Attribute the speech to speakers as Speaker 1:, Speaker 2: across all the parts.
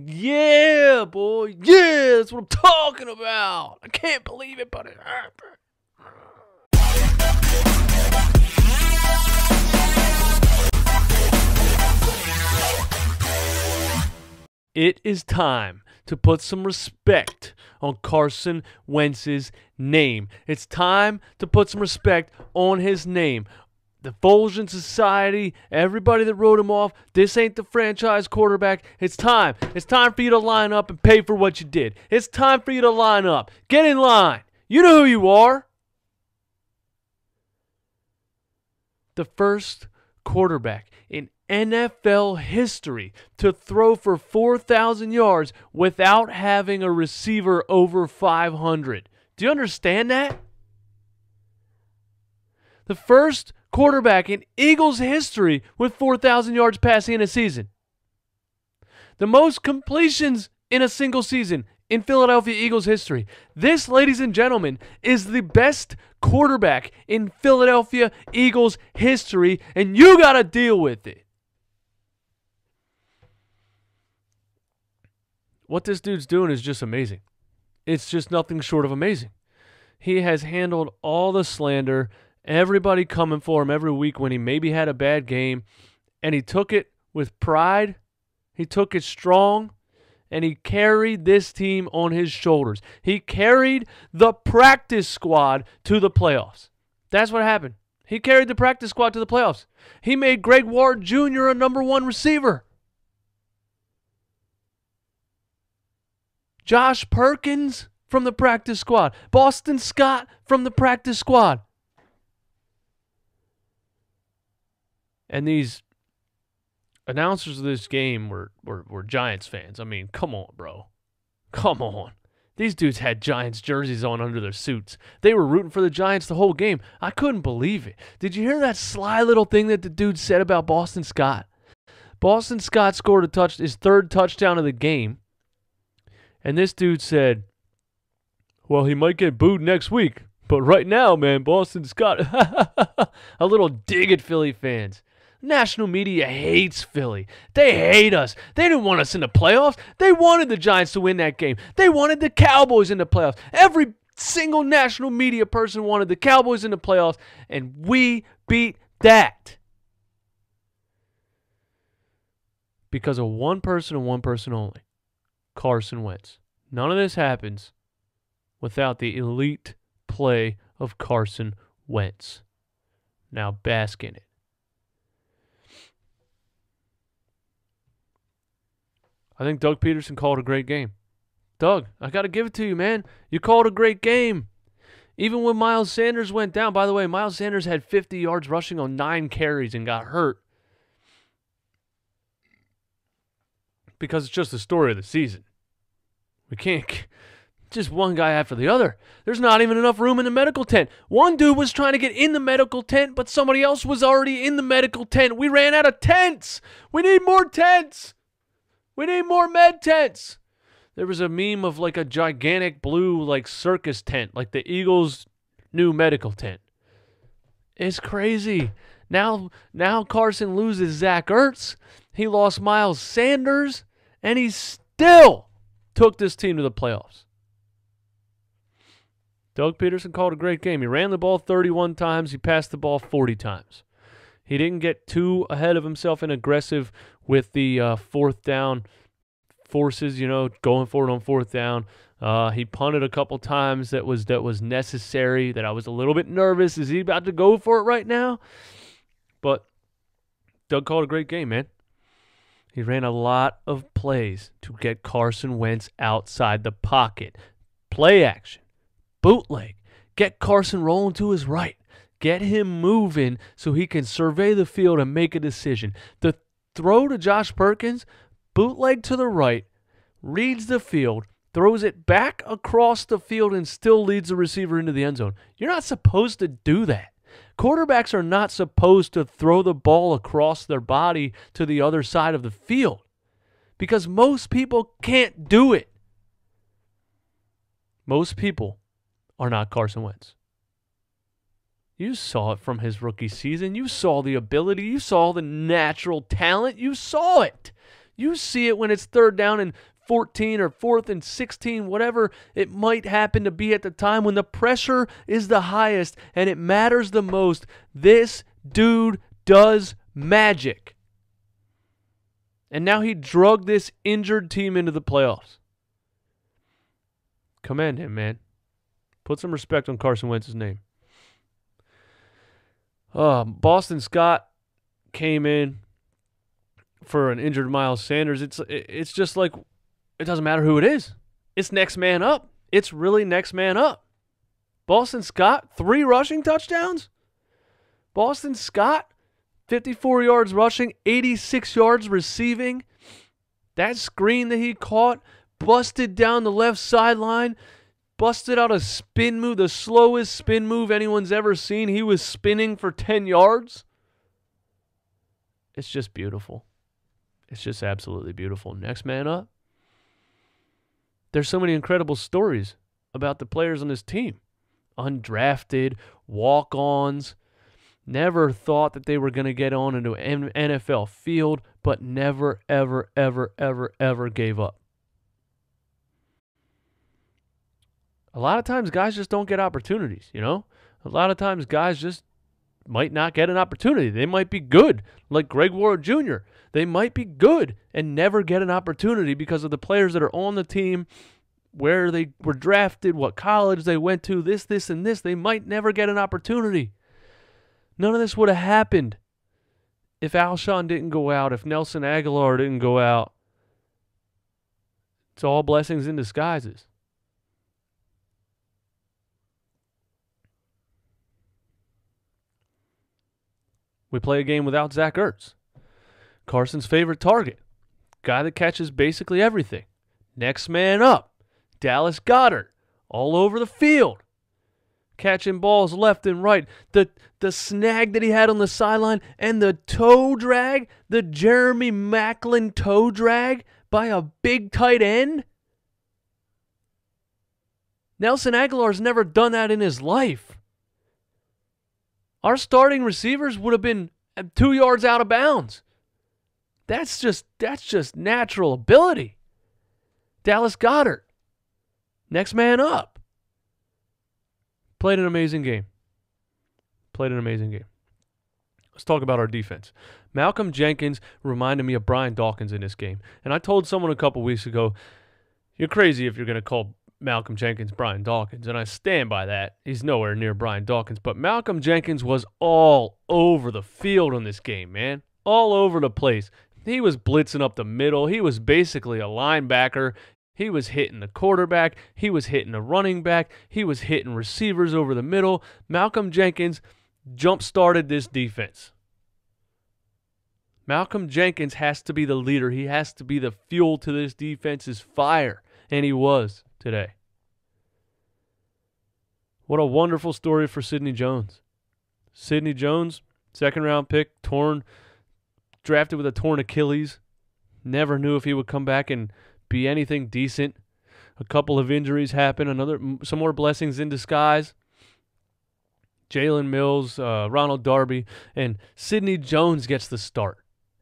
Speaker 1: Yeah, boy. Yeah, that's what I'm talking about. I can't believe it, but it happened. It is time to put some respect on Carson Wentz's name. It's time to put some respect on his name. The Fulgen Society, everybody that wrote him off, this ain't the franchise quarterback. It's time. It's time for you to line up and pay for what you did. It's time for you to line up. Get in line. You know who you are. The first quarterback in NFL history to throw for 4,000 yards without having a receiver over 500. Do you understand that? The first quarterback in Eagles history with 4,000 yards passing in a season. The most completions in a single season in Philadelphia Eagles history. This, ladies and gentlemen, is the best quarterback in Philadelphia Eagles history, and you got to deal with it. What this dude's doing is just amazing. It's just nothing short of amazing. He has handled all the slander, everybody coming for him every week when he maybe had a bad game, and he took it with pride, he took it strong, and he carried this team on his shoulders. He carried the practice squad to the playoffs. That's what happened. He carried the practice squad to the playoffs. He made Greg Ward Jr. a #1 receiver. Josh Perkins from the practice squad. Boston Scott from the practice squad. And these announcers of this game were Giants fans. I mean, come on, bro. Come on. These dudes had Giants jerseys on under their suits. They were rooting for the Giants the whole game. I couldn't believe it. Did you hear that sly little thing that the dude said about Boston Scott? Boston Scott scored his third touchdown of the game. And this dude said, well, he might get booed next week. But right now, man, Boston Scott. A little dig at Philly fans. National media hates Philly. They hate us. They didn't want us in the playoffs. They wanted the Giants to win that game. They wanted the Cowboys in the playoffs. Every single national media person wanted the Cowboys in the playoffs, and we beat that. Because of one person and one person only. Carson Wentz. None of this happens without the elite play of Carson Wentz. Now bask in it. I think Doug Peterson called a great game. Doug, I got to give it to you, man. You called a great game. Even when Miles Sanders went down, by the way, Miles Sanders had 50 yards rushing on 9 carries and got hurt. Because it's just the story of the season. We can't just one guy after the other. There's not even enough room in the medical tent. One dude was trying to get in the medical tent, but somebody else was already in the medical tent. We ran out of tents. We need more tents. We need more med tents. There was a meme of like a gigantic blue like circus tent, like the Eagles' new medical tent. It's crazy. Now Carson loses Zach Ertz. He lost Miles Sanders. And he still took this team to the playoffs. Doug Peterson called a great game. He ran the ball 31 times. He passed the ball 40 times. He didn't get too ahead of himself and aggressive with the fourth down forces, going for it on fourth down. He punted a couple times that was necessary, that I was a little bit nervous. Is he about to go for it right now? But Doug called a great game, man. He ran a lot of plays to get Carson Wentz outside the pocket. Play action, bootleg, get Carson rolling to his right. Get him moving so he can survey the field and make a decision. The throw to Josh Perkins, bootleg to the right, reads the field, throws it back across the field, and still leads the receiver into the end zone. You're not supposed to do that. Quarterbacks are not supposed to throw the ball across their body to the other side of the field because most people can't do it. Most people are not Carson Wentz. You saw it from his rookie season. You saw the ability. You saw the natural talent. You saw it. You see it when it's 3rd down and 14 or 4th and 16, whatever it might happen to be at the time when the pressure is the highest and it matters the most. This dude does magic. And now he drugged this injured team into the playoffs. Commend him, man. Put some respect on Carson Wentz's name. Boston Scott came in for an injured Miles Sanders. It's just like, it doesn't matter who it is. It's next man up. It's really next man up. Boston Scott, 3 rushing touchdowns. Boston Scott, 54 yards rushing, 86 yards receiving. That screen that he caught, busted down the left sideline, busted out a spin move, the slowest spin move anyone's ever seen. He was spinning for 10 yards. It's just beautiful. It's just absolutely beautiful. Next man up. There's so many incredible stories about the players on this team. Undrafted, walk-ons, never thought that they were going to get on into an NFL field, but never, ever, ever, ever, ever gave up. A lot of times guys just don't get opportunities, you know? A lot of times guys just might not get an opportunity. They might be good, like Greg Ward Jr. They might be good and never get an opportunity because of the players that are on the team, where they were drafted, what college they went to, this, and this. They might never get an opportunity. None of this would have happened if Alshon didn't go out, if Nelson Aguilar didn't go out. It's all blessings in disguises. We play a game without Zach Ertz, Carson's favorite target, guy that catches basically everything. Next man up, Dallas Goedert, all over the field, catching balls left and right. The snag that he had on the sideline and the toe drag, the Jeremy Maclin toe drag by a big tight end. Nelson Aguilar's never done that in his life. Our starting receivers would have been 2 yards out of bounds. That's just natural ability. Dallas Goedert, next man up. Played an amazing game. Let's talk about our defense. Malcolm Jenkins reminded me of Brian Dawkins in this game. And I told someone a couple weeks ago, you're crazy if you're going to call Malcolm Jenkins Brian Dawkins, and I stand by that. He's nowhere near Brian Dawkins, but Malcolm Jenkins was all over the field in this game, man. All over the place. He was blitzing up the middle. He was basically a linebacker. He was hitting the quarterback. He was hitting the running back. He was hitting receivers over the middle. Malcolm Jenkins jump-started this defense. Malcolm Jenkins has to be the leader. He has to be the fuel to this defense's fire, and he was today. What a wonderful story for Sidney Jones. Sidney Jones, 2nd-round pick, drafted with a torn Achilles. Never knew if he would come back and be anything decent. A couple of injuries happen. Some more blessings in disguise. Jalen Mills, Ronald Darby, and Sidney Jones gets the start.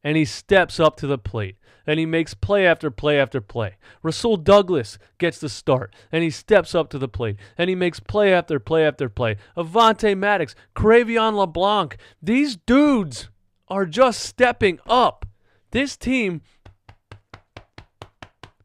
Speaker 1: And he steps up to the plate. And he makes play after play after play. Rasul Douglas gets the start. And he steps up to the plate. And he makes play after play after play. Avonte Maddox, Cravion LeBlanc. These dudes are just stepping up. This team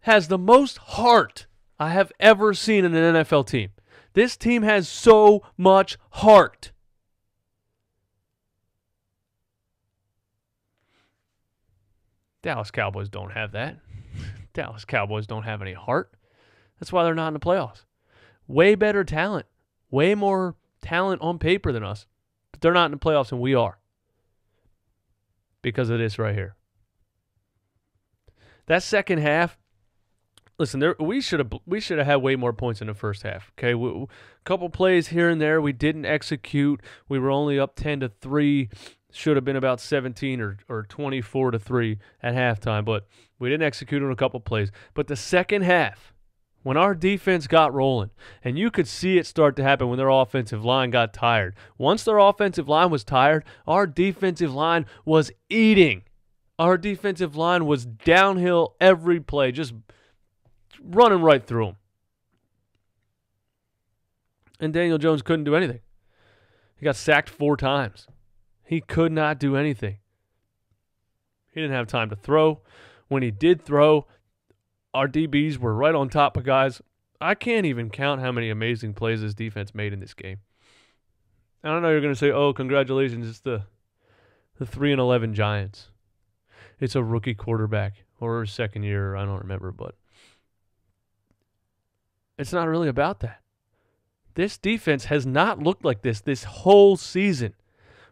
Speaker 1: has the most heart I have ever seen in an NFL team. This team has so much heart. Dallas Cowboys don't have that. Dallas Cowboys don't have any heart. That's why they're not in the playoffs. Way better talent. Way more talent on paper than us. But they're not in the playoffs, and we are. Because of this right here. That second half, listen, we should have had way more points in the first half. Okay, a couple plays here and there we didn't execute. We were only up 10-3. Should have been about 17 or 24-3 at halftime, but we didn't execute on a couple plays. But the second half, When our defense got rolling, and you could see it start to happen when their offensive line got tired. Once their offensive line was tired, our defensive line was eating. Our defensive line was downhill every play, just running right through them. And Daniel Jones couldn't do anything. He got sacked 4 times. He could not do anything. He didn't have time to throw. When he did throw, our DBs were right on top of guys. I can't even count how many amazing plays this defense made in this game. I don't know, you're going to say, oh, congratulations, it's the 3-11 Giants. It's a rookie quarterback or second year, I don't remember, but it's not really about that. This defense has not looked like this whole season.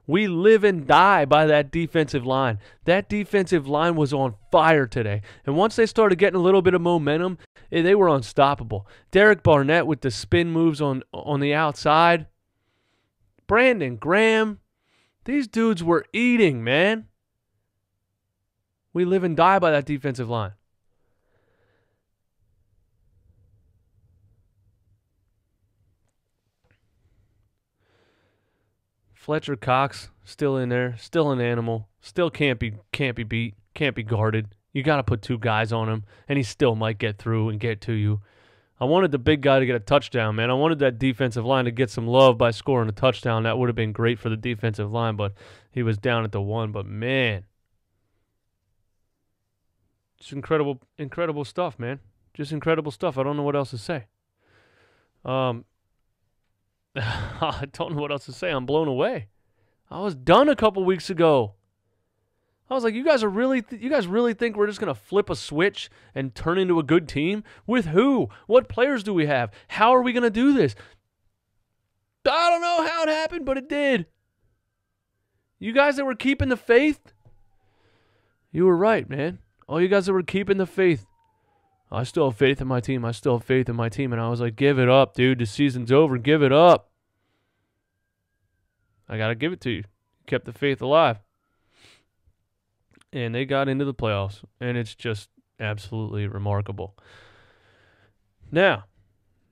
Speaker 1: We live and die by that defensive line. That defensive line was on fire today. And once they started getting a little bit of momentum, they were unstoppable. Derek Barnett with the spin moves on the outside. Brandon Graham. These dudes were eating, man. We live and die by that defensive line. Fletcher Cox still in there, still an animal, still can't be beat, can't be guarded. You got to put 2 guys on him, and he still might get through and get to you. I wanted the big guy to get a touchdown, man. I wanted that defensive line to get some love by scoring a touchdown. That would have been great for the defensive line, but he was down at the 1. But, man, just incredible stuff, man. Just incredible stuff. I don't know what else to say. I don't know what else to say. I'm blown away. I was done a couple weeks ago. I was like, you guys really think we're just going to flip a switch and turn into a good team? With who? What players do we have? How are we going to do this? I don't know how it happened, but it did. You guys that were keeping the faith, you were right, man. All you guys that were keeping the faith, I still have faith in my team. I still have faith in my team. And I was like, give it up, dude. The season's over. Give it up. I got to give it to you. You kept the faith alive. And they got into the playoffs. And it's just absolutely remarkable. Now,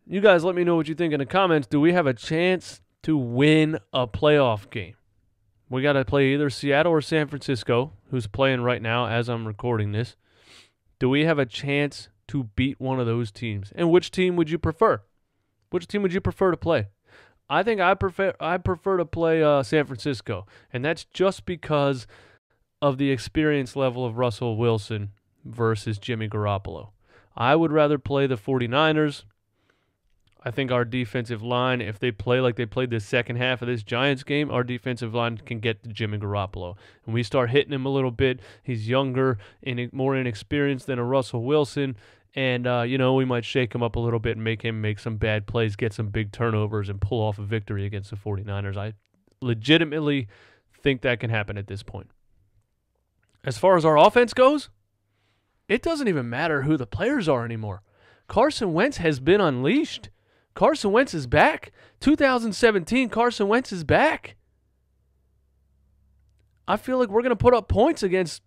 Speaker 1: you guys let me know what you think in the comments. Do we have a chance to win a playoff game? We got to play either Seattle or San Francisco, who's playing right now as I'm recording this. Do we have a chance to beat one of those teams? And which team would you prefer? Which team would you prefer to play? I think I prefer to play San Francisco, and that's just because of the experience level of Russell Wilson versus Jimmy Garoppolo. I would rather play the 49ers. I think our defensive line, if they play like they played the second half of this Giants game, our defensive line can get to Jimmy Garoppolo. And we start hitting him a little bit. He's younger and more inexperienced than a Russell Wilson. And, we might shake him up a little bit and make him make some bad plays, get some big turnovers, and pull off a victory against the 49ers. I legitimately think that can happen at this point. As far as our offense goes, it doesn't even matter who the players are anymore. Carson Wentz has been unleashed. Carson Wentz is back. 2017, Carson Wentz is back. I feel like we're going to put up points against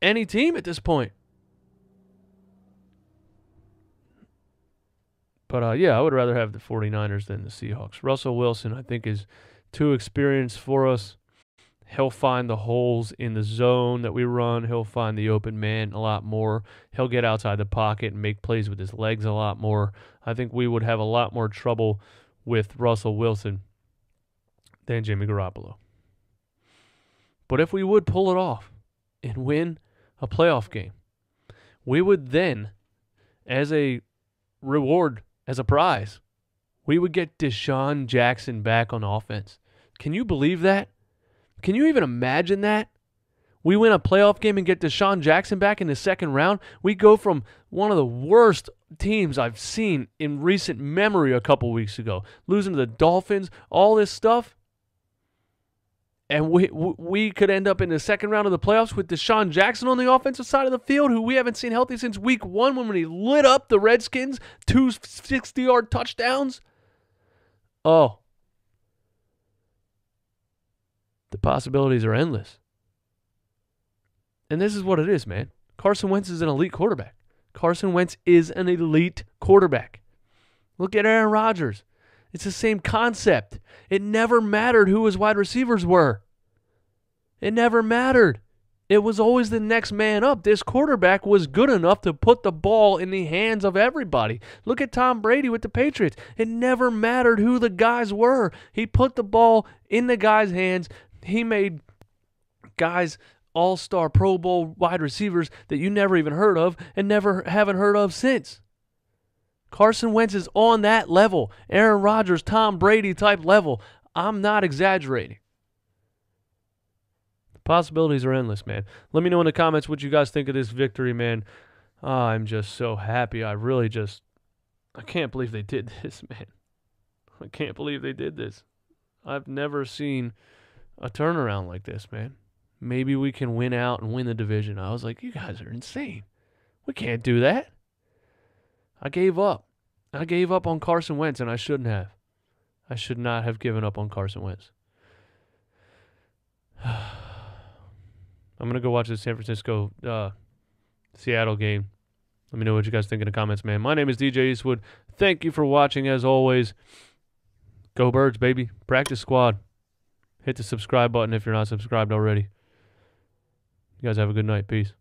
Speaker 1: any team at this point. But, I would rather have the 49ers than the Seahawks. Russell Wilson, I think, is too experienced for us. He'll find the holes in the zone that we run. He'll find the open man a lot more. He'll get outside the pocket and make plays with his legs a lot more. I think we would have a lot more trouble with Russell Wilson than Jimmy Garoppolo. But if we would pull it off and win a playoff game, we would then, as a reward, as a prize, we would get Deshaun Jackson back on offense. Can you believe that? Can you even imagine that? We win a playoff game and get Deshaun Jackson back in the second round. We go from one of the worst teams I've seen in recent memory a couple weeks ago, losing to the Dolphins, all this stuff. And we could end up in the second round of the playoffs with Deshaun Jackson on the offensive side of the field, who we haven't seen healthy since week 1 when he lit up the Redskins, 2 60-yard touchdowns. Oh. The possibilities are endless. And this is what it is, man. Carson Wentz is an elite quarterback. Carson Wentz is an elite quarterback. Look at Aaron Rodgers. It's the same concept. It never mattered who his wide receivers were. It never mattered. It was always the next man up. This quarterback was good enough to put the ball in the hands of everybody. Look at Tom Brady with the Patriots. It never mattered who the guys were. He put the ball in the guys' hands. He made guys all-star Pro Bowl wide receivers that you never even heard of and never haven't heard of since. Carson Wentz is on that level. Aaron Rodgers, Tom Brady type level. I'm not exaggerating. The possibilities are endless, man. Let me know in the comments what you guys think of this victory, man. I'm just so happy. I can't believe they did this, man. I can't believe they did this. I've never seen a turnaround like this, man. Maybe we can win out and win the division. I was like, you guys are insane. We can't do that. I gave up. I gave up on Carson Wentz, and I shouldn't have. I should not have given up on Carson Wentz. I'm going to go watch the San Francisco-Seattle game. Let me know what you guys think in the comments, man. My name is DJ Eastwood. Thank you for watching, as always. Go Birds, baby. Practice squad. Hit the subscribe button if you're not subscribed already. You guys have a good night. Peace.